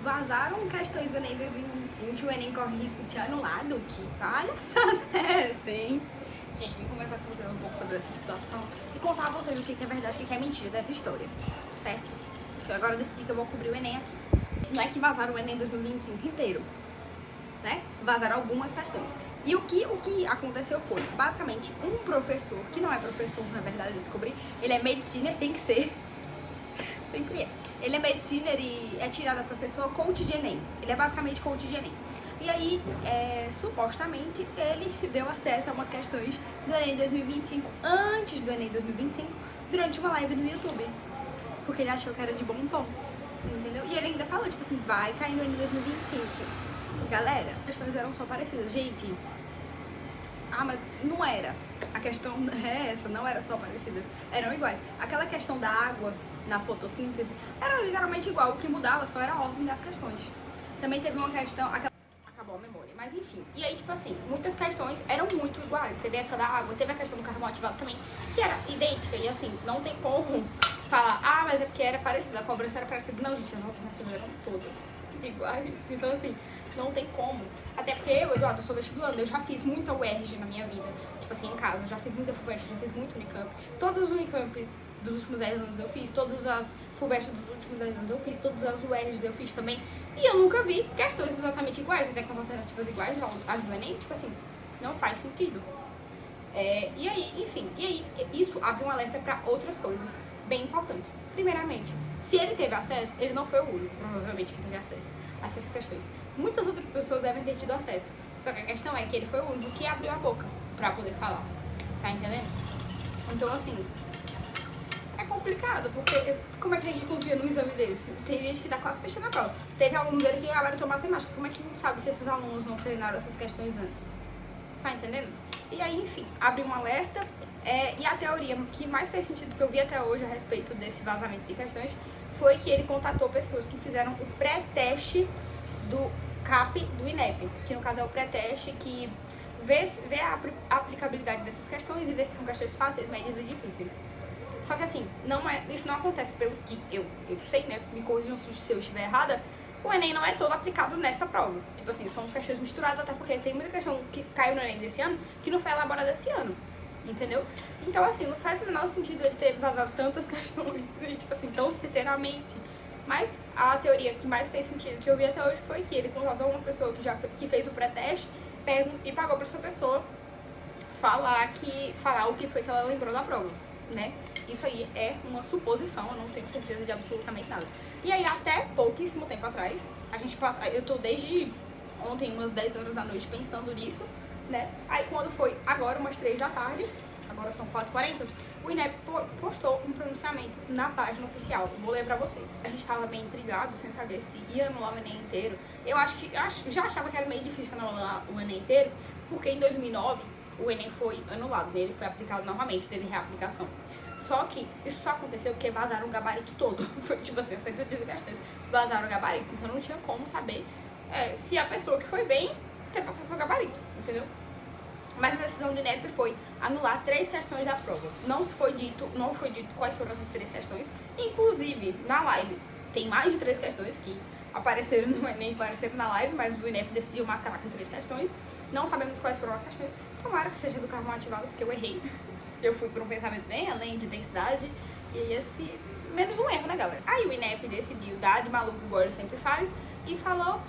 vazaram questões do Enem 2025 que o Enem corre risco de ser anulado. Que palhaçada é essa, hein? Gente, vim conversar com vocês um pouco sobre essa situação e contar a vocês o que é verdade e o que é mentira dessa história, certo? Que eu agora decidi que eu vou cobrir o Enem. Não é que vazaram o Enem 2025 inteiro, né? Vazaram algumas questões. E o que aconteceu foi, basicamente, um professor, que não é professor, na verdade, eu descobri, ele é mediciner, tem que ser, sempre é. Ele é mediciner e é tirado a professor coach de Enem. Ele é basicamente coach de Enem. E aí, supostamente, ele deu acesso a umas questões do Enem 2025, antes do Enem 2025, durante uma live no YouTube. Porque ele achou que era de bom tom, entendeu? E ele ainda falou, tipo assim, vai cair no Enem 2025. Galera, as questões eram só parecidas. Gente, mas não era. A questão é essa, não era só parecidas, eram iguais. Aquela questão da água na fotossíntese era literalmente igual, o que mudava só era a ordem das questões. Também teve uma questão, acabou a memória, mas enfim. E aí, tipo assim, muitas questões eram muito iguais. Teve essa da água, teve a questão do carvão ativado também, que era idêntica. E assim, não tem como falar, mas é porque era parecida, a cobrança era parecida. Não, gente, as alternativas eram todas iguais. Então assim, não tem como. Até porque eu, Eduardo, sou vestibulando, eu já fiz muita UERJ na minha vida. Tipo assim, em casa, eu já fiz muita FUVEST, já fiz muito Unicamp. Todos os Unicamps dos últimos 10 anos eu fiz, todas as FUVEST dos últimos 10 anos eu fiz, todas as UERJs eu fiz também. E eu nunca vi questões exatamente iguais, até com as alternativas iguais às do Enem, tipo assim, não faz sentido. E aí, enfim, isso abre um alerta para outras coisas bem importantes. Primeiramente, se ele teve acesso, ele não foi o único, provavelmente, que teve acesso a essas questões. Muitas outras pessoas devem ter tido acesso. Só que a questão é que ele foi o único que abriu a boca pra poder falar. Tá entendendo? Então, assim, é complicado, porque como é que a gente confia num exame desse? Tem gente que tá quase fechando a prova. Teve aluno dele que gabaritou matemática. Como é que a gente sabe se esses alunos não treinaram essas questões antes? Tá entendendo? E aí, enfim, abre um alerta. E a teoria que mais fez sentido que eu vi até hoje a respeito desse vazamento de questões foi que ele contatou pessoas que fizeram o pré-teste do CAP do INEP, que no caso é o pré-teste que vê a aplicabilidade dessas questões e vê se são questões fáceis, médias e difíceis. Só que assim, isso não acontece pelo que eu sei, né? Me corrijam se eu estiver errada. O Enem não é todo aplicado nessa prova. Tipo assim, são questões misturadas, até porque tem muita questão que caiu no Enem desse ano que não foi elaborada esse ano. Entendeu? Então, assim, não faz o menor sentido ele ter vazado tantas questões, tipo assim, tão certeiramente. Mas a teoria que mais fez sentido que eu vi até hoje foi que ele contratou uma pessoa que fez o pré-teste e pagou pra essa pessoa falar o que foi que ela lembrou da prova, né? Isso aí é uma suposição, eu não tenho certeza de absolutamente nada. E aí, até pouquíssimo tempo atrás, eu tô desde ontem, umas 10 horas da noite, pensando nisso, né? Aí quando foi agora, umas 3 da tarde, agora são 4h40, o INEP postou um pronunciamento na página oficial. Vou ler pra vocês. A gente tava meio intrigado, sem saber se ia anular o Enem inteiro. Eu já achava que era meio difícil anular o Enem inteiro, porque em 2009 o Enem foi anulado, né? Ele foi aplicado novamente, teve reaplicação. Só que isso só aconteceu porque vazaram o gabarito todo. Foi tipo assim, 130 questões, vazaram o gabarito. Então não tinha como saber se a pessoa que foi bem teve acesso ao gabarito, entendeu? Mas a decisão do INEP foi anular 3 questões da prova. Não foi dito quais foram essas 3 questões. Inclusive, na live, tem mais de 3 questões que apareceram no Enem, apareceram na live, mas o INEP decidiu mascarar com 3 questões. Não sabemos quais foram as questões. Tomara que seja do carvão ativado, porque eu errei. Eu fui por um pensamento bem além de densidade. E menos um erro, né, galera? Aí o INEP decidiu dar de maluco, igual ele sempre faz, e falou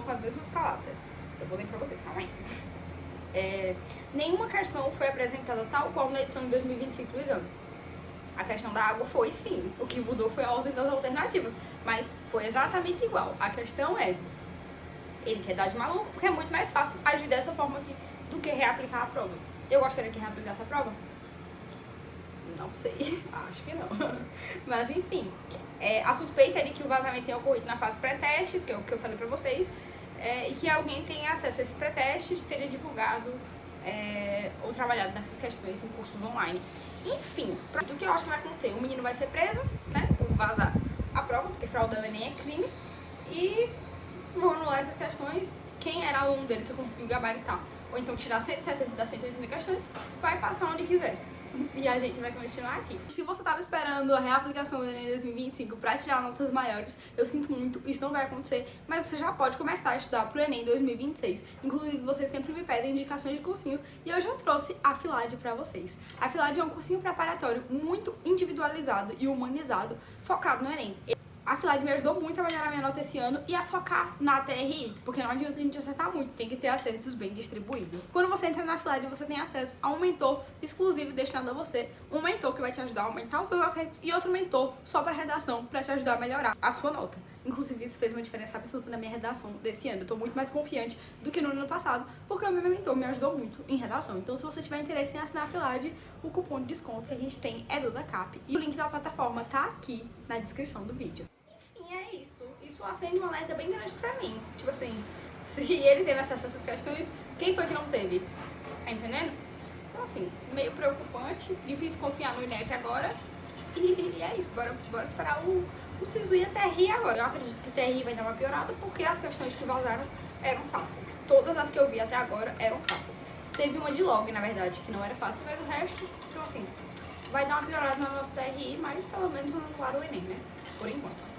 com as mesmas palavras. Eu vou ler pra vocês, calma aí. Nenhuma questão foi apresentada tal qual na edição de 2025 do exame. A questão da água foi sim, o que mudou foi a ordem das alternativas, mas foi exatamente igual. A questão ele quer dar de maluco, porque é muito mais fácil agir dessa forma aqui do que reaplicar a prova. Eu gostaria que reaplicasse a prova? Não sei, acho que não. Mas enfim, a suspeita é de que o vazamento tenha ocorrido na fase pré-testes, que é o que eu falei pra vocês, e que alguém tenha acesso a esses pré-testes, teria divulgado ou trabalhado nessas questões em cursos online. Enfim, o que eu acho que vai acontecer? O menino vai ser preso, né, por vazar a prova, porque fraudar o Enem é crime, e vão anular essas questões. Quem era aluno dele que conseguiu gabaritar, ou então tirar 170 das 180 questões, vai passar onde quiser. E a gente vai continuar aqui. Se você tava esperando a reaplicação do Enem 2025 pra tirar notas maiores, eu sinto muito, isso não vai acontecer, mas você já pode começar a estudar pro Enem 2026. Inclusive, vocês sempre me pedem indicações de cursinhos e eu já trouxe a FILAD pra vocês. A FILAD é um cursinho preparatório muito individualizado e humanizado, focado no Enem. A FILAD me ajudou muito a melhorar minha nota esse ano e a focar na TRI, porque não adianta a gente acertar muito, tem que ter acertos bem distribuídos. Quando você entra na FILAD, você tem acesso a um mentor exclusivo destinado a você, um mentor que vai te ajudar a aumentar os seus acertos e outro mentor só para redação, para te ajudar a melhorar a sua nota. Inclusive, isso fez uma diferença absoluta na minha redação desse ano. Eu tô muito mais confiante do que no ano passado, porque o meu mentor me ajudou muito em redação. Então, se você tiver interesse em assinar a FILAD, o cupom de desconto que a gente tem é do DACAP. E o link da plataforma tá aqui na descrição do vídeo. É isso. Isso acende um alerta bem grande pra mim. Tipo assim, se ele teve acesso a essas questões, quem foi que não teve? Tá entendendo? Então assim, meio preocupante, difícil confiar no INEP agora. E é isso, bora esperar o SISU e a TRI agora. Eu acredito que a TRI vai dar uma piorada porque as questões que vazaram eram fáceis. Todas as que eu vi até agora eram fáceis. Teve uma de log, na verdade, que não era fácil, mas o resto, então assim, vai dar uma piorada na nossa TRI, mas pelo menos não anular o Enem, né? Por enquanto.